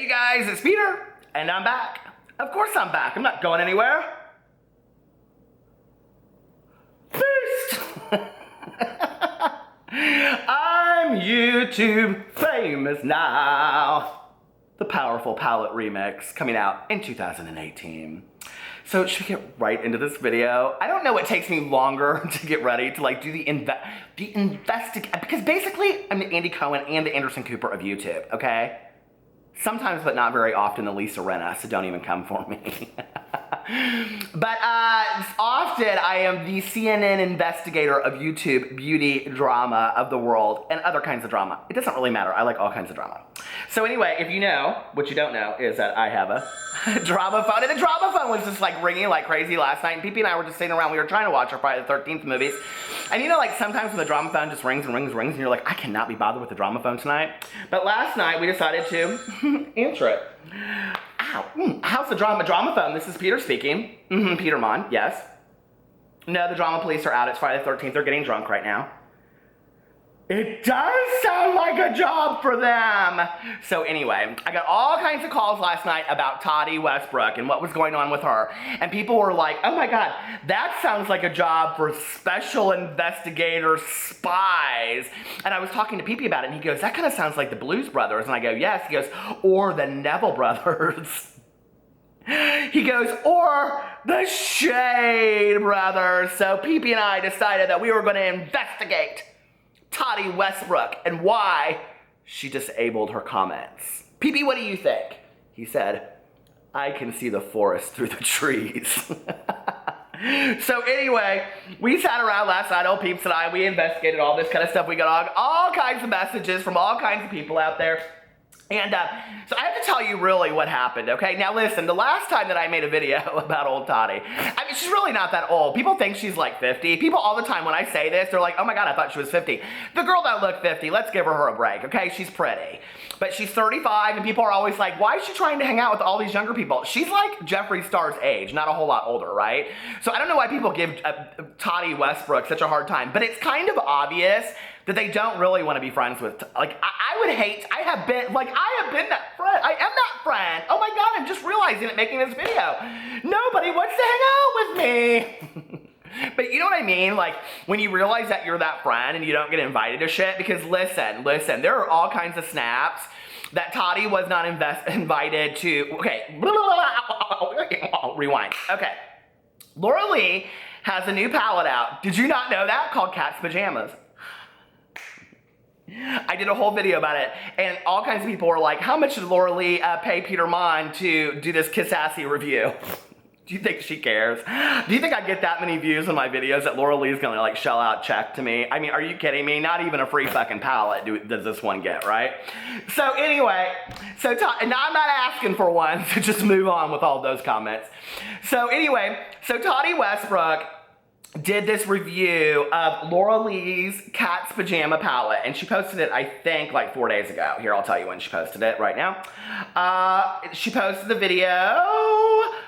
Hey you guys, it's Peter, and I'm back. Of course I'm back. I'm not going anywhere. Peace. I'm YouTube famous now. The Powerful Palette remix coming out in 2018. So should we get right into this video? I don't know what takes me longer to get ready to like do the investigate, because basically I'm the Andy Cohen and the Anderson Cooper of YouTube, okay? Sometimes, but not very often, the Lisa Rinna, so don't even come for me. But often I am the CNN investigator of YouTube beauty drama of the world and other kinds of drama. It doesn't really matter. I like all kinds of drama. So anyway, if you know, what you don't know is that I have a drama phone. And the drama phone was just like ringing like crazy last night. And Pee-Pee and I were just sitting around. We were trying to watch our Friday the 13th movies. And you know, like sometimes when the drama phone just rings and rings and rings and you're like, I cannot be bothered with the drama phone tonight. But last night we decided to answer it. Ow. How's the drama phone? This is Peter speaking. Peter Monn, yes. No, the drama police are out. It's Friday the 13th. They're getting drunk right now. It does sound like a job for them. So anyway, I got all kinds of calls last night about Tati Westbrook and what was going on with her. And people were like, oh my God, that sounds like a job for special investigator spies. And I was talking to Pee-Pee about it and he goes, that kind of sounds like the Blues Brothers. And I go, yes. He goes, or the Neville Brothers. He goes, or the Shade Brothers. So Pee-Pee and I decided that we were going to investigate Tati Westbrook and why she disabled her comments. Pee-Pee, what do you think? He said, I can see the forest through the trees. So anyway, we sat around last night, old peeps and I, we investigated all this kind of stuff. We got all kinds of messages from all kinds of people out there. And so I have to tell you really what happened, okay? Now listen, the last time that I made a video about old Tati, I mean, she's really not that old. People think she's like 50. People all the time when I say this, they're like, oh my God, I thought she was 50. The girl don't look 50. Let's give her a break, okay? She's pretty. But she's 35 and people are always like, why is she trying to hang out with all these younger people? She's like Jeffree Star's age, not a whole lot older, right? So I don't know why people give Tati Westbrook such a hard time, but it's kind of obvious that they don't really want to be friends with, like, I would hate, I have been that friend. I am that friend. Oh my God, I'm just realizing it making this video. Nobody wants to hang out with me. But you know what I mean? Like, when you realize that you're that friend and you don't get invited to shit, because listen, there are all kinds of snaps that Tati was not invited to. Okay, rewind. Okay, Laura Lee has a new palette out. Did you not know that? Called Cat's Pajamas. I did a whole video about it, and all kinds of people were like, how much did Laura Lee pay Peter Monn to do this Kiss-Assy review? Do you think she cares? Do you think I get that many views on my videos that Laura Lee's gonna like shell out check to me? I mean, are you kidding me? Not even a free fucking palette does this one get, right? So anyway, and now I'm not asking for one, so just move on with all those comments. So anyway, Tati Westbrook did this review of Laura Lee's Cat's Pajama palette, and she posted it, I think, like 4 days ago. Here, I'll tell you when she posted it right now. She posted the video.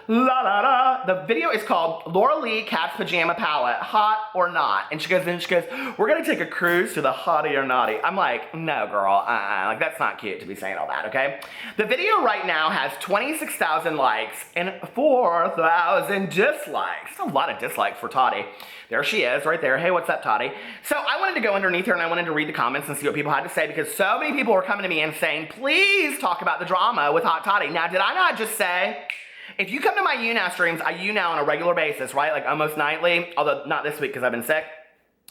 The video is called Laura Lee Cat's Pajama Palette, Hot or Not. And she goes, we're gonna take a cruise to the hottie or naughty. I'm like, no girl, like that's not cute to be saying all that, okay? The video right now has 26,000 likes and 4,000 dislikes. That's a lot of dislikes for Tati. There she is, right there. Hey, what's up, Tati? So I wanted to go underneath her and I wanted to read the comments and see what people had to say, because so many people were coming to me and saying, please talk about the drama with Hot Tati. Now, did I not just say, if you come to my YouNow streams, I YouNow on a regular basis, right? Like almost nightly, although not this week because I've been sick.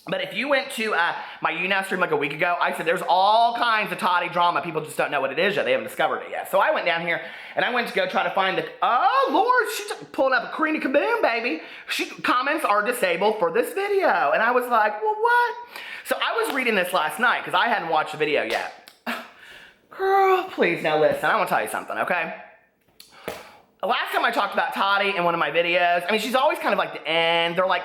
But if you went to my YouNow stream like a week ago, I said there's all kinds of Tati drama. People just don't know what it is yet. They haven't discovered it yet. So I went down here and I went to go try to find the, oh Lord, she's pulling up a creamy kaboom, baby. Comments are disabled for this video. And I was like, well, what? So I was reading this last night because I hadn't watched the video yet. Girl, please, now listen, I want to tell you something, okay? Last time I talked about Tati in one of my videos, I mean, she's always kind of like the end. They're like,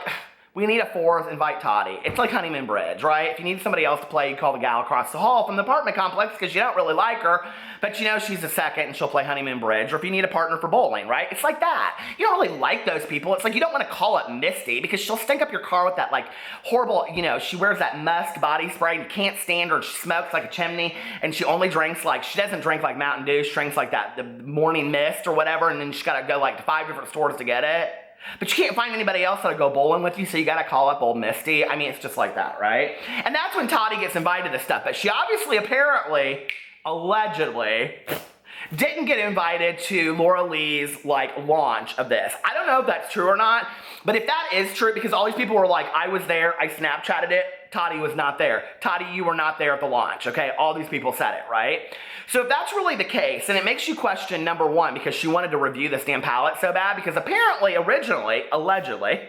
We need a fourth, invite Tati. It's like Honeymoon Bridge, right? If you need somebody else to play, you call the gal across the hall from the apartment complex because you don't really like her, but you know she's a second and she'll play Honeymoon Bridge. Or if you need a partner for bowling, right? It's like that. You don't really like those people. It's like you don't want to call up Misty because she'll stink up your car with that like horrible, you know, she wears that musk body spray and you can't stand her. She smokes like a chimney and she only drinks like, she doesn't drink like Mountain Dew. She drinks like that, the morning mist or whatever, and then she's got to go like to 5 different stores to get it. But you can't find anybody else that'll go bowling with you, so you gotta call up old Misty. I mean, it's just like that, right? And that's when Tati gets invited to stuff. But she obviously, apparently, allegedly, didn't get invited to Laura Lee's, like, launch of this. I don't know if that's true or not, but if that is true, because all these people were like, I was there, I Snapchatted it, Tati was not there. Tati, you were not there at the launch, okay? All these people said it, right? So if that's really the case, then it makes you question, number one, because she wanted to review this damn palette so bad, because apparently, originally, allegedly,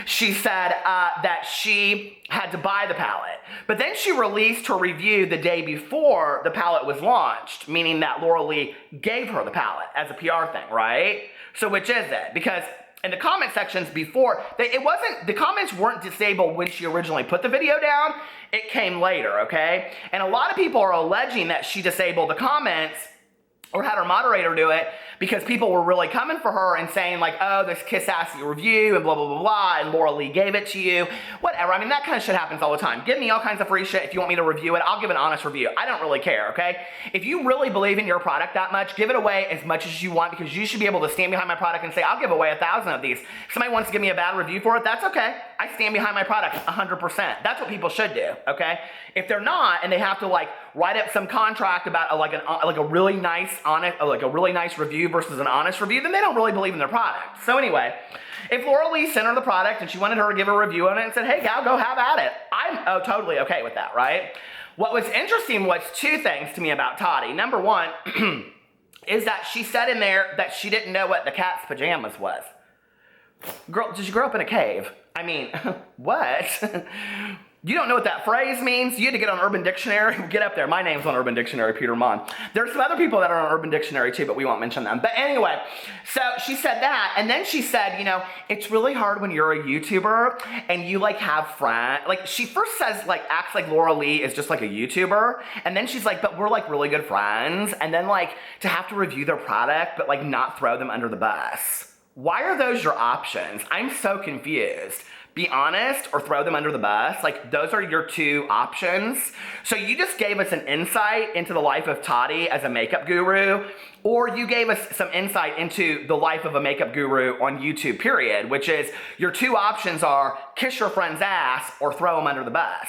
she said that she had to buy the palette. But then she released her review the day before the palette was launched, meaning that Laura Lee gave her the palette as a PR thing, right? So which is it? Because in the comment sections before, the comments weren't disabled when she originally put the video down. It came later, okay? And a lot of people are alleging that she disabled the comments or had her moderator do it because people were really coming for her and saying like, oh, this kiss-assy review and blah, blah, blah, blah, and Laura Lee gave it to you. Whatever, I mean, that kind of shit happens all the time. Give me all kinds of free shit if you want me to review it. I'll give an honest review. I don't really care, okay? If you really believe in your product that much, give it away as much as you want because you should be able to stand behind my product and say, I'll give away 1,000 of these. If somebody wants to give me a bad review for it, that's okay. I stand behind my product 100%. That's what people should do, okay? If they're not and they have to like write up some contract about a really nice review versus an honest review, then they don't really believe in their product. So anyway, if Laura Lee sent her the product and she wanted her to give a review on it and said, hey gal, go have at it, I'm totally okay with that, right? What was interesting was two things to me about Tati. Number one is that she said in there that she didn't know what the cat's pajamas was. Girl, did you grow up in a cave? I mean, what? You don't know what that phrase means? You had to get on Urban Dictionary? Get up there. My name's on Urban Dictionary, Peter Monn. There's some other people that are on Urban Dictionary too, but we won't mention them. But anyway, so she said that, and then she said, you know, it's really hard when you're a YouTuber and you like have friends. Like she first says, like acts like Laura Lee is just like a YouTuber, and then she's like, but we're like really good friends, and then like to have to review their product, but like not throw them under the bus. Why are those your options? I'm so confused. Be honest or throw them under the bus. Like those are your two options. So you just gave us an insight into the life of Tati as a makeup guru, or you gave us some insight into the life of a makeup guru on YouTube, period, which is your two options are kiss your friend's ass or throw them under the bus.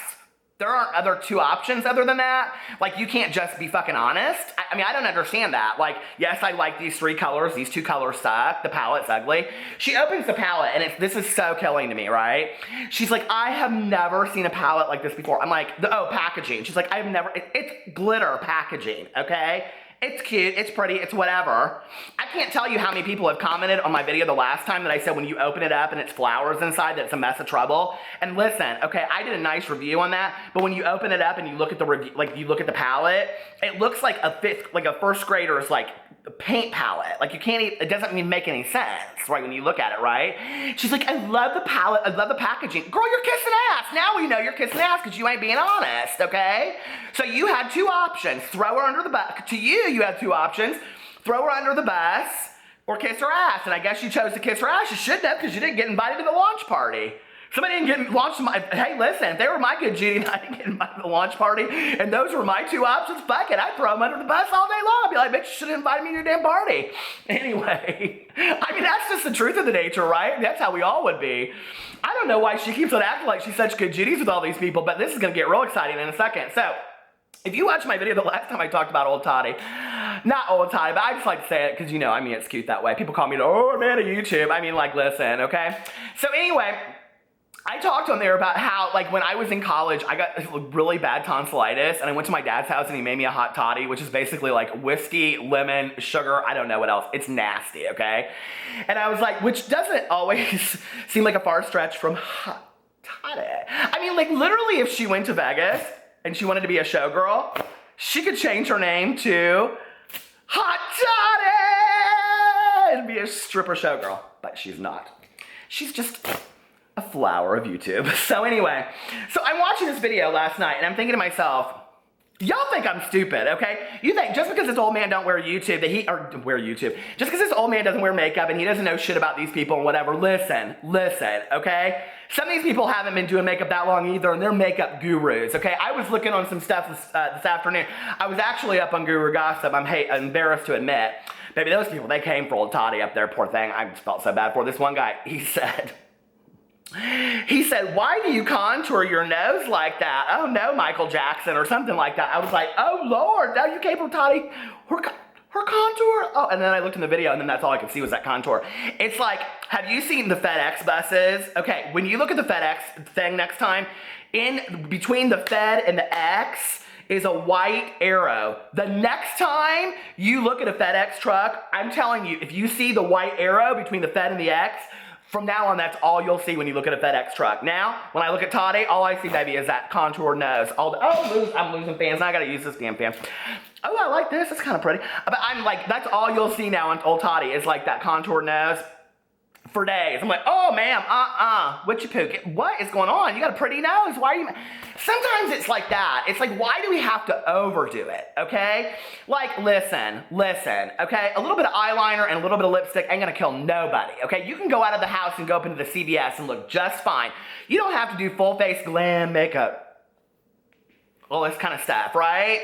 There aren't other two options other than that. Like, you can't just be fucking honest. I mean, I don't understand that. Like, yes, I like these three colors. These two colors suck. The palette's ugly. She opens the palette, and this is so killing to me, right? She's like, I have never seen a palette like this before. I'm like, oh, packaging. She's like, it's glitter packaging, okay? It's cute, it's pretty, it's whatever. I can't tell you how many people have commented on my video the last time that I said when you open it up and it's flowers inside, that it's a mess of trouble. And listen, okay, I did a nice review on that, but when you open it up and you look at the review, like you look at the palette, it looks like a first grader's like paint palette. Like you can't even, it doesn't even make any sense, right, when you look at it, right? She's like, I love the palette, I love the packaging. Girl, you're kissing ass. Now we know you're kissing ass because you ain't being honest, okay? So you had two options. Throw her under the bus. To you had two options. Throw her under the bus or kiss her ass. And I guess you chose to kiss her ass. You should have because you didn't get invited to the launch party. Somebody didn't get launched. Hey, listen, if they were my good Judy and I didn't get invited to the launch party and those were my two options, fuck it, I'd throw them under the bus all day long. I'd be like, bitch, you should have invited me to your damn party. Anyway, I mean, that's just the truth of the nature, right? That's how we all would be. I don't know why she keeps on acting like she's such good Judies with all these people, but this is going to get real exciting in a second. So, if you watched my video the last time I talked about old Tati, not old Tati, but I just like to say it because, you know, I mean, it's cute that way. People call me the old man of YouTube. I mean, like, listen, okay? So anyway, I talked on there about how, like, when I was in college, I got really bad tonsillitis, and I went to my dad's house, and he made me a hot toddy, which is basically, like, whiskey, lemon, sugar, I don't know what else. It's nasty, okay? And I was like, which doesn't always seem like a far stretch from hot toddy. I mean, like, literally, if she went to Vegas and she wanted to be a showgirl, she could change her name to Hot Toddy and be a stripper showgirl, but she's not. She's just a flower of YouTube. So anyway, so I'm watching this video last night and I'm thinking to myself, y'all think I'm stupid, okay? You think just because this old man don't wear YouTube just because this old man doesn't wear makeup and he doesn't know shit about these people and whatever, listen, okay? Some of these people haven't been doing makeup that long either, and they're makeup gurus, okay? I was looking on some stuff this afternoon. I was actually up on Guru Gossip, I'm embarrassed to admit. Baby, those people, they came for old Tati up there, poor thing. I just felt so bad for this one guy. He said, why do you contour your nose like that? Oh no, Michael Jackson or something like that. I was like, oh Lord, now you came from Tati, her contour? Oh, and then I looked in the video and then that's all I could see was that contour. It's like, have you seen the FedEx buses? Okay, when you look at the FedEx thing next time, in between the Fed and the X is a white arrow. The next time you look at a FedEx truck, I'm telling you, if you see the white arrow between the Fed and the X, from now on, that's all you'll see when you look at a FedEx truck. Now, when I look at Tati, all I see, baby, is that contour nose. I'm losing fans. Now I gotta use this damn fan. Oh, I like this. It's kind of pretty. But I'm like, that's all you'll see now on old Tati is like that contour nose for days. I'm like, oh, ma'am, what you pook? What is going on? You got a pretty nose. Why are you? Sometimes it's like that. It's like, why do we have to overdo it, okay? Like, listen, okay? A little bit of eyeliner and a little bit of lipstick ain't gonna kill nobody, okay? You can go out of the house and go up into the CVS and look just fine. You don't have to do full face glam makeup. All this kind of stuff, right?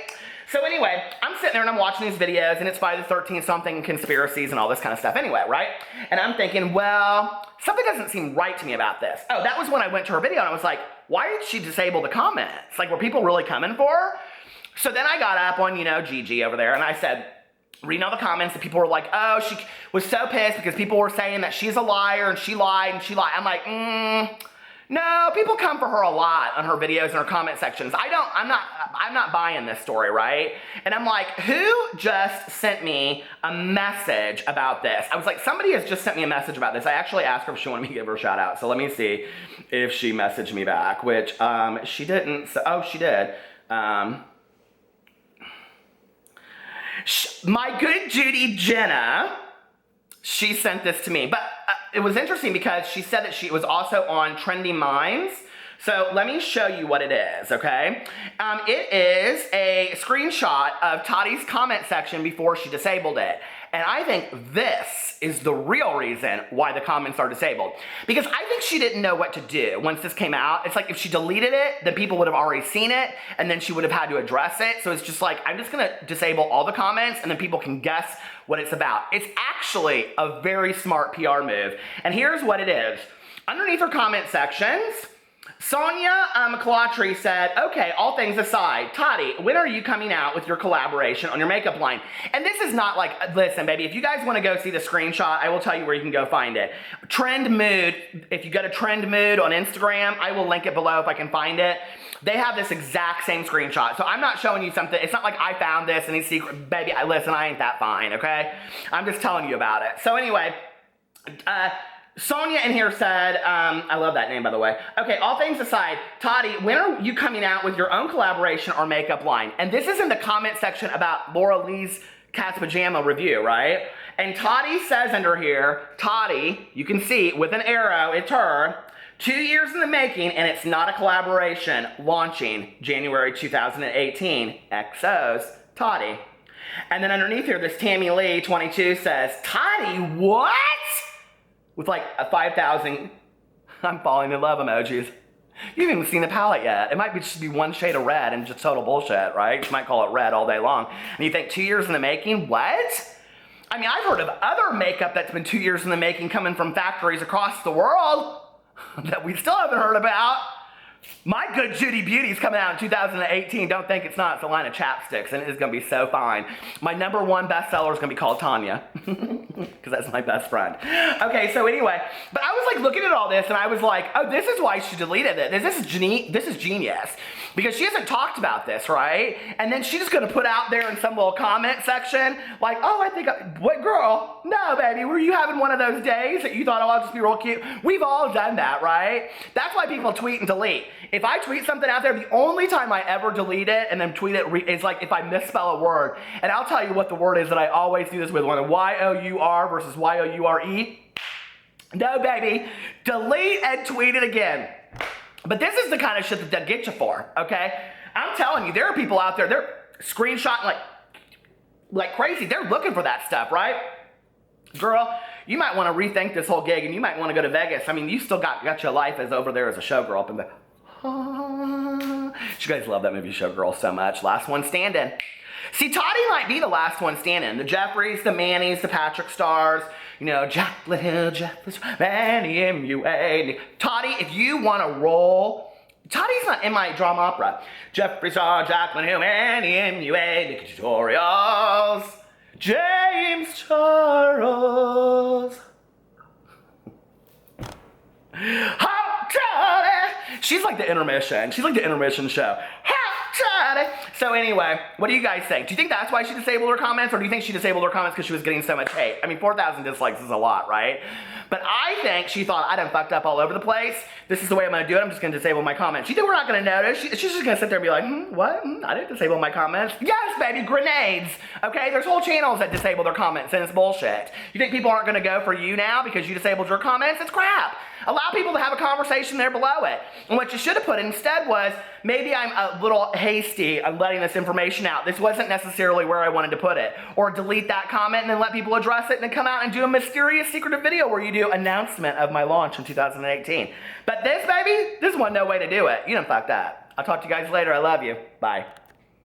So anyway, I'm sitting there and I'm watching these videos and it's Friday the 13th something, conspiracies and all this kind of stuff anyway, right? And I'm thinking, well, something doesn't seem right to me about this. Oh, that was when I went to her video and I was like, why did she disable the comments? Like, were people really coming for her? So then I got up on, Gigi over there and I said, reading all the comments and people were like, oh, she was so pissed because people were saying that she's a liar and she lied and she lied. I'm like, no, people come for her a lot on her videos and her comment sections. I'm not buying this story, right? And I'm like, who just sent me a message about this? I was like, somebody has just sent me a message about this. I actually asked her if she wanted me to give her a shout out. So let me see if she messaged me back, which she didn't. So, oh, she did. My good Judy Jenna, she sent this to me. But it was interesting because she said that she was also on Trending Minds. So let me show you what it is, okay? It is a screenshot of Tati's comment section before she disabled it. And I think this is the real reason why the comments are disabled. Because I think she didn't know what to do once this came out. It's like if she deleted it, then people would have already seen it, and then she would have had to address it. So it's just like, I'm just gonna disable all the comments, and then people can guess what it's about. It's actually a very smart PR move. And here's what it is. Underneath her comment sections, Sonia McClatry said, okay, all things aside, Tati, when are you coming out with your collaboration on your makeup line? And this is not like, listen, baby, if you guys want to go see the screenshot, I will tell you where you can go find it. Trend Mood, if you go to Trend Mood on Instagram, I will link it below if I can find it. They have this exact same screenshot. So I'm not showing you something. It's not like I found this and it's secret. Baby, listen, I ain't that fine, okay? I'm just telling you about it. So anyway, Sonia in here said, I love that name, by the way. Okay, all things aside, Tati, when are you coming out with your own collaboration or makeup line? And this is in the comment section about Laura Lee's Cat's Pajama review, right? And Tati says under here, Tati, you can see with an arrow, it's her, 2 years in the making, and it's not a collaboration, launching January 2018. XOs, Tati. And then underneath here, this Tammy Lee, 22, says, Tati, what? With like a 5,000, I'm falling in love emojis. You haven't even seen the palette yet. It might just be one shade of red and just total bullshit, right? You might call it red all day long. And you think 2 years in the making? What? I mean, I've heard of other makeup that's been 2 years in the making coming from factories across the world that we still haven't heard about. My good Judy Beauty's coming out in 2018. Don't think it's not. It's a line of chapsticks, and it is going to be so fine. My #1 bestseller is going to be called Tanya, because that's my best friend. Okay, so anyway, but I was like looking at all this, and I was like, oh, this is why she deleted it. This is genius, because she hasn't talked about this, right? And then she's just going to put out there in some little comment section, like, oh, I think, what girl? No, baby, were you having one of those days that you thought, oh, I'll just be real cute? We've all done that, right? That's why people tweet and delete. If I tweet something out there, the only time I ever delete it and then tweet it is like if I misspell a word. And I'll tell you what the word is that I always do this with, one Y-O-U-R versus Y-O-U-R-E. No, baby. Delete and tweet it again. But this is the kind of shit that they'll get you for, okay? I'm telling you, there are people out there, they're screenshotting like crazy. They're looking for that stuff, right? Girl, you might want to rethink this whole gig and you might want to go to Vegas. I mean, you still got your life as over there as a showgirl up in the... You guys love that movie Showgirl so much. Last one standing. See, Tati might be the last one standing. The Jeffreys, the Mannies, the Patrick Stars, you know, Jacqueline Hill, Manny, M.U.A. Tati, if you want to roll, Tati's not in my drama opera. Jeffrey Star, Jacqueline Hill, Manny, M.U.A. Nikki Tutorials, James Charles. Hot Tati. She's like the intermission. She's like the intermission show. So anyway, what do you guys think? Do you think that's why she disabled her comments, or do you think she disabled her comments because she was getting so much hate? I mean, 4,000 dislikes is a lot, right? But I think she thought, I done fucked up all over the place. This is the way I'm gonna do it. I'm just gonna disable my comments. You think we're not gonna notice? She's just gonna sit there and be like, what? I didn't disable my comments. Yes, baby, grenades. Okay, there's whole channels that disable their comments, and it's bullshit. You think people aren't gonna go for you now because you disabled your comments? It's crap. Allow people to have a conversation there below it. And what you should have put instead was, maybe I'm a little hasty on letting this information out. This wasn't necessarily where I wanted to put it. Or delete that comment and then let people address it and then come out and do a mysterious secretive video where you do announcement of my launch in 2018. But this, baby, this wasn't no way to do it. You done fucked that. I'll talk to you guys later. I love you. Bye.